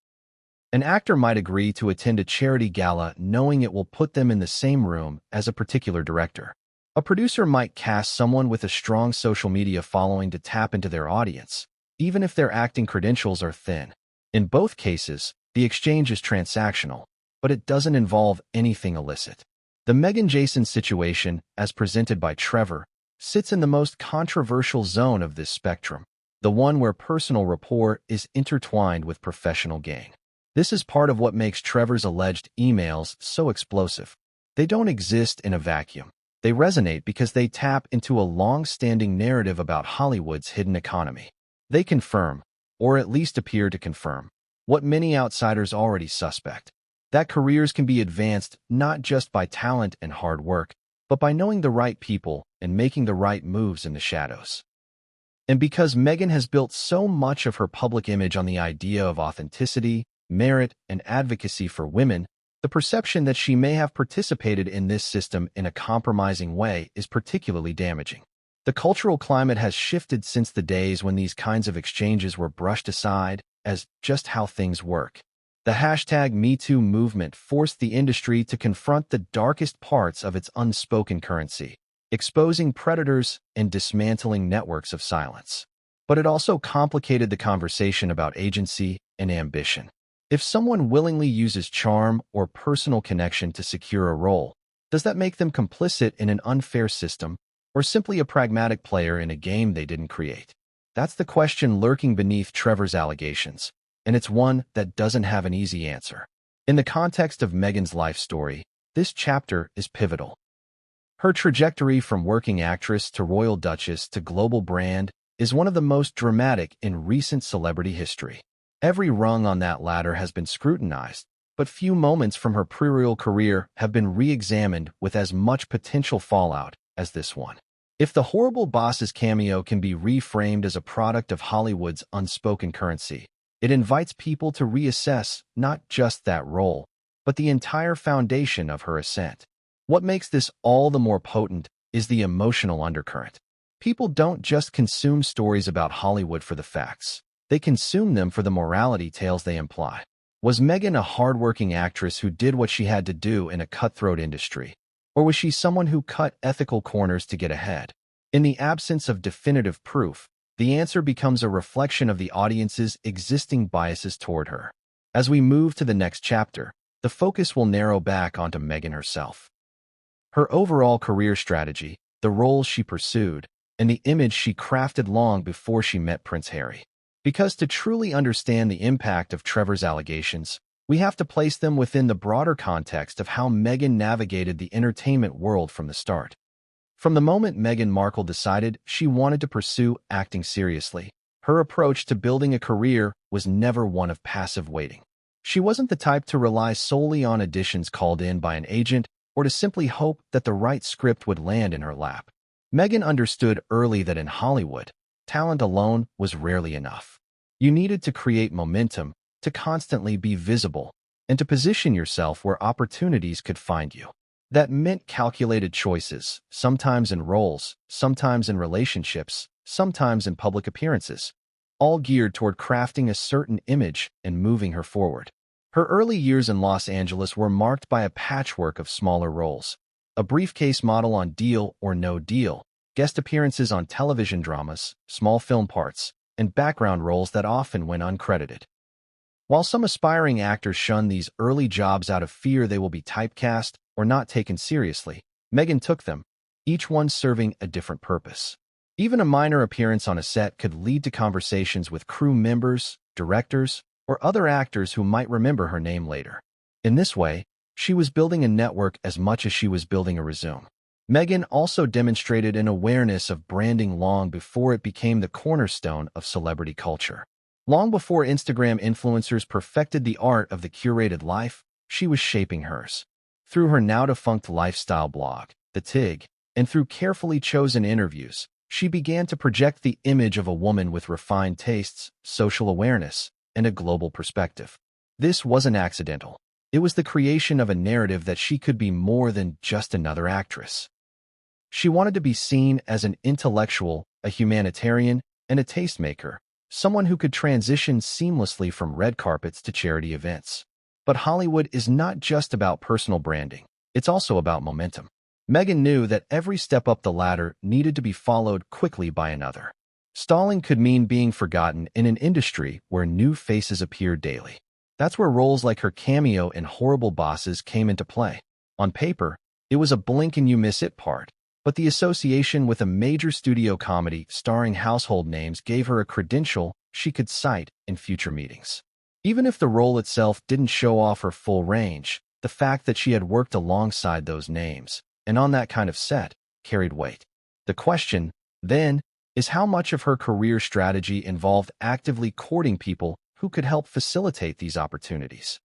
An actor might agree to attend a charity gala knowing it will put them in the same room as a particular director. A producer might cast someone with a strong social media following to tap into their audience, even if their acting credentials are thin. In both cases, the exchange is transactional, but it doesn't involve anything illicit. The Meghan-Jason situation, as presented by Trevor, sits in the most controversial zone of this spectrum, the one where personal rapport is intertwined with professional gain. This is part of what makes Trevor's alleged emails so explosive. They don't exist in a vacuum. They resonate because they tap into a long-standing narrative about Hollywood's hidden economy. They confirm, or at least appear to confirm, what many outsiders already suspect: that careers can be advanced not just by talent and hard work, but by knowing the right people and making the right moves in the shadows. And because Meghan has built so much of her public image on the idea of authenticity, merit, and advocacy for women, the perception that she may have participated in this system in a compromising way is particularly damaging. The cultural climate has shifted since the days when these kinds of exchanges were brushed aside as just how things work. The hashtag #MeToo movement forced the industry to confront the darkest parts of its unspoken currency, exposing predators and dismantling networks of silence. But it also complicated the conversation about agency and ambition. If someone willingly uses charm or personal connection to secure a role, does that make them complicit in an unfair system, or simply a pragmatic player in a game they didn't create? That's the question lurking beneath Trevor's allegations, and it's one that doesn't have an easy answer. In the context of Meghan's life story, this chapter is pivotal. Her trajectory from working actress to royal duchess to global brand is one of the most dramatic in recent celebrity history. Every rung on that ladder has been scrutinized, but few moments from her pre-royal career have been re-examined with as much potential fallout as this one. If the horrible boss's cameo can be reframed as a product of Hollywood's unspoken currency, it invites people to reassess not just that role, but the entire foundation of her ascent. What makes this all the more potent is the emotional undercurrent. People don't just consume stories about Hollywood for the facts. They consume them for the morality tales they imply. Was Meghan a hardworking actress who did what she had to do in a cutthroat industry? Or was she someone who cut ethical corners to get ahead? In the absence of definitive proof, the answer becomes a reflection of the audience's existing biases toward her. As we move to the next chapter, the focus will narrow back onto Meghan herself. Her overall career strategy, the roles she pursued, and the image she crafted long before she met Prince Harry. Because to truly understand the impact of Trevor's allegations, we have to place them within the broader context of how Meghan navigated the entertainment world from the start. From the moment Meghan Markle decided she wanted to pursue acting seriously, her approach to building a career was never one of passive waiting. She wasn't the type to rely solely on auditions called in by an agent or to simply hope that the right script would land in her lap. Meghan understood early that in Hollywood, talent alone was rarely enough. You needed to create momentum, to constantly be visible, and to position yourself where opportunities could find you. That meant calculated choices, sometimes in roles, sometimes in relationships, sometimes in public appearances, all geared toward crafting a certain image and moving her forward. Her early years in Los Angeles were marked by a patchwork of smaller roles: a briefcase model on Deal or No Deal, guest appearances on television dramas, small film parts, and background roles that often went uncredited. While some aspiring actors shun these early jobs out of fear they will be typecast or not taken seriously, Meghan took them, each one serving a different purpose. Even a minor appearance on a set could lead to conversations with crew members, directors, or other actors who might remember her name later. In this way, she was building a network as much as she was building a resume. Meghan also demonstrated an awareness of branding long before it became the cornerstone of celebrity culture. Long before Instagram influencers perfected the art of the curated life, she was shaping hers. Through her now-defunct lifestyle blog, The Tig, and through carefully chosen interviews, she began to project the image of a woman with refined tastes, social awareness, and a global perspective. This wasn't accidental. It was the creation of a narrative that she could be more than just another actress. She wanted to be seen as an intellectual, a humanitarian, and a tastemaker, someone who could transition seamlessly from red carpets to charity events. But Hollywood is not just about personal branding. It's also about momentum. Meghan knew that every step up the ladder needed to be followed quickly by another. Stalling could mean being forgotten in an industry where new faces appeared daily. That's where roles like her cameo in Horrible Bosses came into play. On paper, it was a blink-and-you-miss-it part, but the association with a major studio comedy starring household names gave her a credential she could cite in future meetings. Even if the role itself didn't show off her full range, the fact that she had worked alongside those names, and on that kind of set, carried weight. The question, then, is how much of her career strategy involved actively courting people who could help facilitate these opportunities.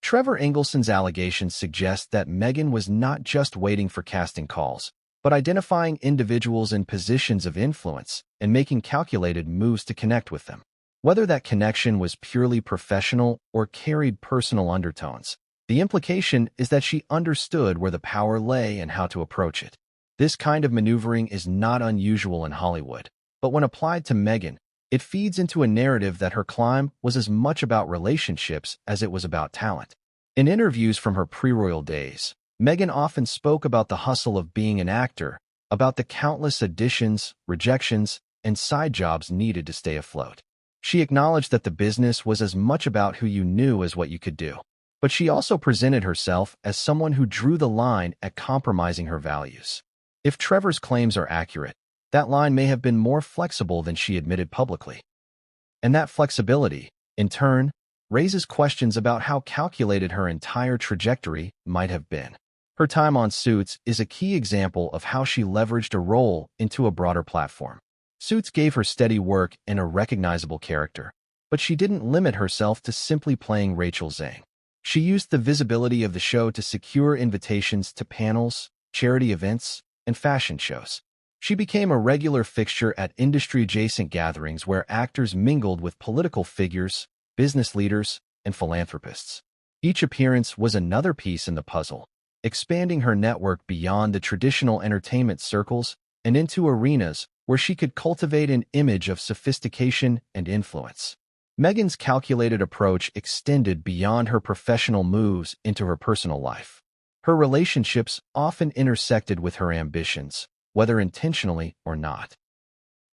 Trevor Engelson's allegations suggest that Meghan was not just waiting for casting calls, but identifying individuals in positions of influence and making calculated moves to connect with them. Whether that connection was purely professional or carried personal undertones, the implication is that she understood where the power lay and how to approach it. This kind of maneuvering is not unusual in Hollywood, but when applied to Meghan, it feeds into a narrative that her climb was as much about relationships as it was about talent. In interviews from her pre-royal days, Meghan often spoke about the hustle of being an actor, about the countless auditions, rejections, and side jobs needed to stay afloat. She acknowledged that the business was as much about who you knew as what you could do. But she also presented herself as someone who drew the line at compromising her values. If Trevor's claims are accurate, that line may have been more flexible than she admitted publicly. And that flexibility, in turn, raises questions about how calculated her entire trajectory might have been. Her time on Suits is a key example of how she leveraged a role into a broader platform. Suits gave her steady work and a recognizable character, but she didn't limit herself to simply playing Rachel Zhang. She used the visibility of the show to secure invitations to panels, charity events, and fashion shows. She became a regular fixture at industry-adjacent gatherings where actors mingled with political figures, business leaders, and philanthropists. Each appearance was another piece in the puzzle, expanding her network beyond the traditional entertainment circles and into arenas where she could cultivate an image of sophistication and influence. Meghan's calculated approach extended beyond her professional moves into her personal life. Her relationships often intersected with her ambitions, whether intentionally or not.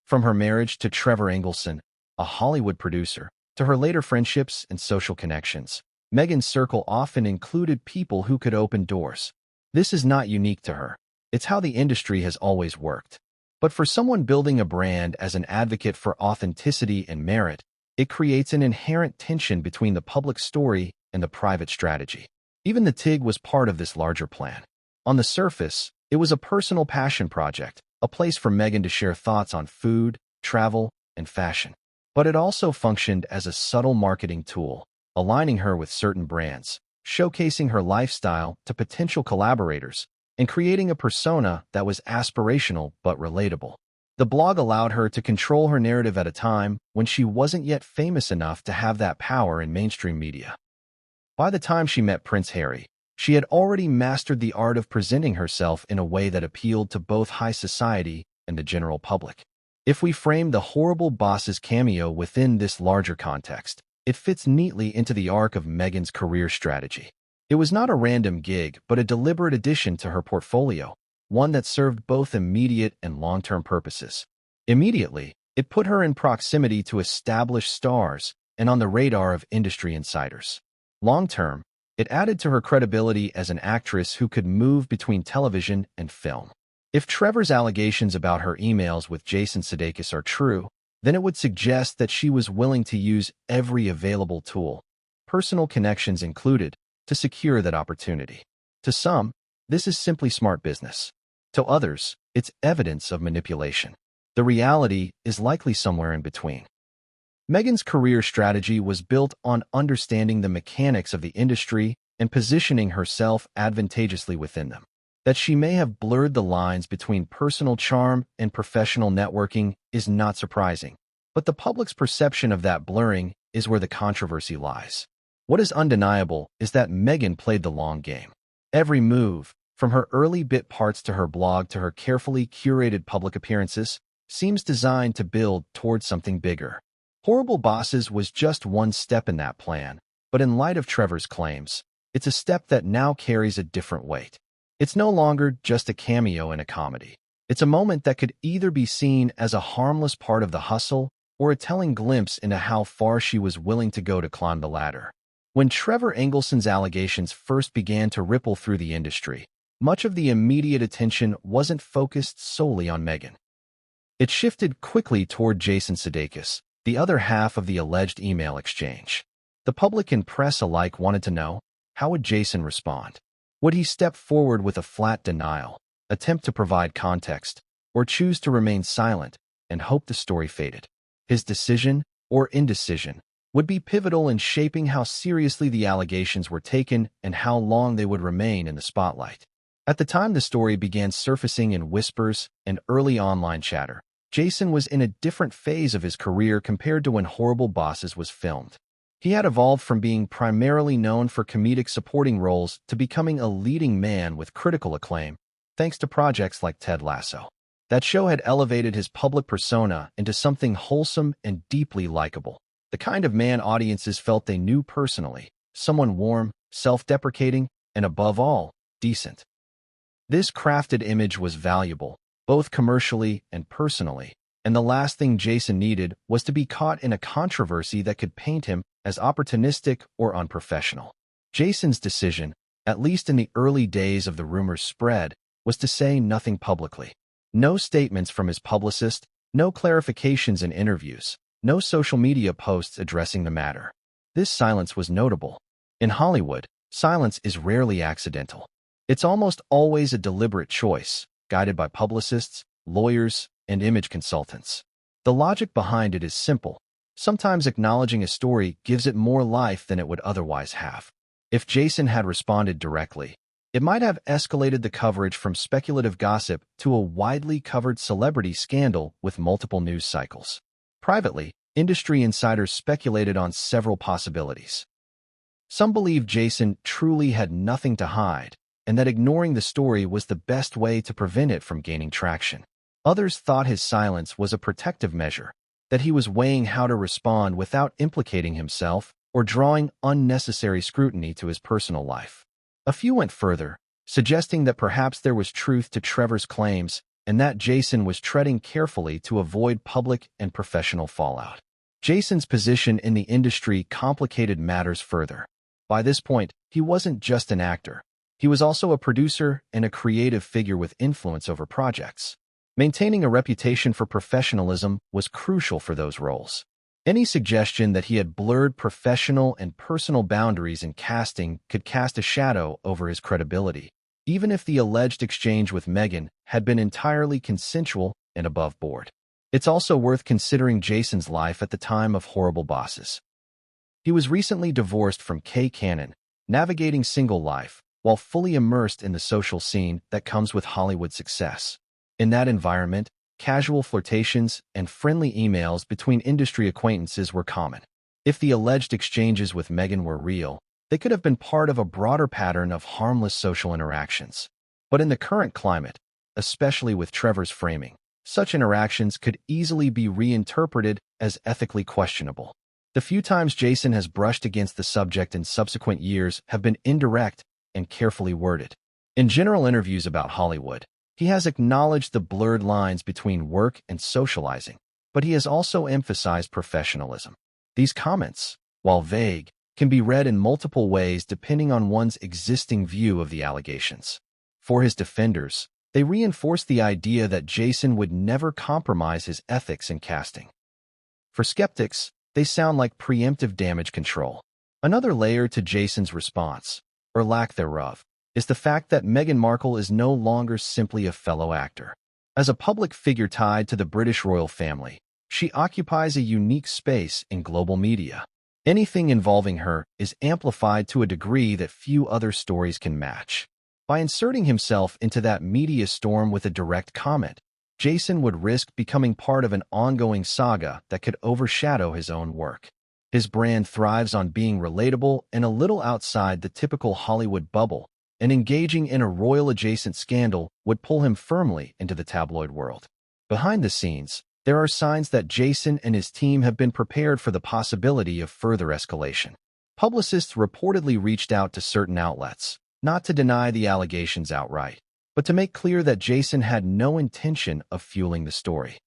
From her marriage to Trevor Engelson, a Hollywood producer, to her later friendships and social connections, Meghan's circle often included people who could open doors. This is not unique to her. It's how the industry has always worked. But for someone building a brand as an advocate for authenticity and merit, it creates an inherent tension between the public story and the private strategy. Even the TIG was part of this larger plan. On the surface, it was a personal passion project, a place for Meghan to share thoughts on food, travel, and fashion. But it also functioned as a subtle marketing tool, aligning her with certain brands, showcasing her lifestyle to potential collaborators, and creating a persona that was aspirational but relatable. The blog allowed her to control her narrative at a time when she wasn't yet famous enough to have that power in mainstream media. By the time she met Prince Harry, she had already mastered the art of presenting herself in a way that appealed to both high society and the general public. If we frame the horrible boss's cameo within this larger context, it fits neatly into the arc of Meghan's career strategy. It was not a random gig, but a deliberate addition to her portfolio, one that served both immediate and long-term purposes. Immediately, it put her in proximity to established stars and on the radar of industry insiders. Long-term, it added to her credibility as an actress who could move between television and film. If Trevor's allegations about her emails with Jason Sudeikis are true, then it would suggest that she was willing to use every available tool, personal connections included, to secure that opportunity. To some, this is simply smart business. To others, it's evidence of manipulation. The reality is likely somewhere in between. Meghan's career strategy was built on understanding the mechanics of the industry and positioning herself advantageously within them. That she may have blurred the lines between personal charm and professional networking is not surprising, but the public's perception of that blurring is where the controversy lies. What is undeniable is that Meghan played the long game. Every move, from her early bit parts to her blog to her carefully curated public appearances, seems designed to build towards something bigger. Horrible Bosses was just one step in that plan, but in light of Trevor's claims, it's a step that now carries a different weight. It's no longer just a cameo in a comedy. It's a moment that could either be seen as a harmless part of the hustle or a telling glimpse into how far she was willing to go to climb the ladder. When Trevor Engelson's allegations first began to ripple through the industry, much of the immediate attention wasn't focused solely on Meghan. It shifted quickly toward Jason Sudeikis, the other half of the alleged email exchange. The public and press alike wanted to know, How would Jason respond? Would he step forward with a flat denial, attempt to provide context, or choose to remain silent and hope the story faded? His decision, or indecision, would be pivotal in shaping how seriously the allegations were taken and how long they would remain in the spotlight. At the time the story began surfacing in whispers and early online chatter, Jason was in a different phase of his career compared to when Horrible Bosses was filmed. He had evolved from being primarily known for comedic supporting roles to becoming a leading man with critical acclaim, thanks to projects like Ted Lasso. That show had elevated his public persona into something wholesome and deeply likable, the kind of man audiences felt they knew personally, someone warm, self-deprecating, and above all, decent. This crafted image was valuable, both commercially and personally, and the last thing Jason needed was to be caught in a controversy that could paint him as opportunistic or unprofessional. Jason's decision, at least in the early days of the rumor's spread, was to say nothing publicly. No statements from his publicist, no clarifications in interviews, no social media posts addressing the matter. This silence was notable. In Hollywood, silence is rarely accidental. It's almost always a deliberate choice, guided by publicists, lawyers, and image consultants. The logic behind it is simple. Sometimes acknowledging a story gives it more life than it would otherwise have. If Jason had responded directly, it might have escalated the coverage from speculative gossip to a widely covered celebrity scandal with multiple news cycles. Privately, industry insiders speculated on several possibilities. Some believed Jason truly had nothing to hide, and that ignoring the story was the best way to prevent it from gaining traction. Others thought his silence was a protective measure, that he was weighing how to respond without implicating himself or drawing unnecessary scrutiny to his personal life. A few went further, suggesting that perhaps there was truth to Trevor's claims and that Jason was treading carefully to avoid public and professional fallout. Jason's position in the industry complicated matters further. By this point, he wasn't just an actor. He was also a producer and a creative figure with influence over projects. Maintaining a reputation for professionalism was crucial for those roles. Any suggestion that he had blurred professional and personal boundaries in casting could cast a shadow over his credibility, even if the alleged exchange with Meghan had been entirely consensual and above board. It's also worth considering Jason's life at the time of Horrible Bosses. He was recently divorced from Kay Cannon, navigating single life, while fully immersed in the social scene that comes with Hollywood success. In that environment, casual flirtations and friendly emails between industry acquaintances were common. If the alleged exchanges with Meghan were real, they could have been part of a broader pattern of harmless social interactions. But in the current climate, especially with Trevor's framing, such interactions could easily be reinterpreted as ethically questionable. The few times Jason has brushed against the subject in subsequent years have been indirect and carefully worded. In general interviews about Hollywood, he has acknowledged the blurred lines between work and socializing, but he has also emphasized professionalism. These comments, while vague, can be read in multiple ways depending on one's existing view of the allegations. For his defenders, they reinforce the idea that Jason would never compromise his ethics in casting. For skeptics, they sound like preemptive damage control. Another layer to Jason's response, or lack thereof, is the fact that Meghan Markle is no longer simply a fellow actor. As a public figure tied to the British royal family, she occupies a unique space in global media. Anything involving her is amplified to a degree that few other stories can match. By inserting himself into that media storm with a direct comment, Jason would risk becoming part of an ongoing saga that could overshadow his own work. His brand thrives on being relatable and a little outside the typical Hollywood bubble, and engaging in a royal-adjacent scandal would pull him firmly into the tabloid world. Behind the scenes, there are signs that Jason and his team have been prepared for the possibility of further escalation. Publicists reportedly reached out to certain outlets, not to deny the allegations outright, but to make clear that Jason had no intention of fueling the story.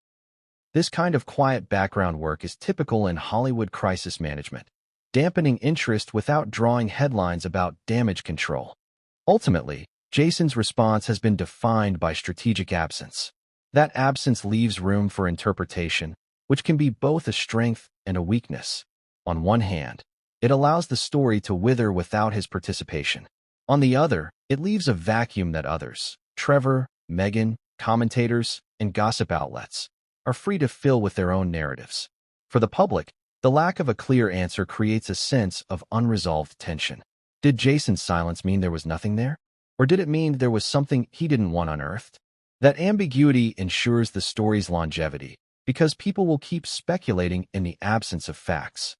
This kind of quiet background work is typical in Hollywood crisis management, dampening interest without drawing headlines about damage control. Ultimately, Jason's response has been defined by strategic absence. That absence leaves room for interpretation, which can be both a strength and a weakness. On one hand, It allows the story to wither without his participation. On the other, it leaves a vacuum that others, Trevor, Meghan, commentators, and gossip outlets, are free to fill with their own narratives. For the public, the lack of a clear answer creates a sense of unresolved tension. Did Jason's silence mean there was nothing there? Or did it mean there was something he didn't want unearthed? That ambiguity ensures the story's longevity, because people will keep speculating in the absence of facts.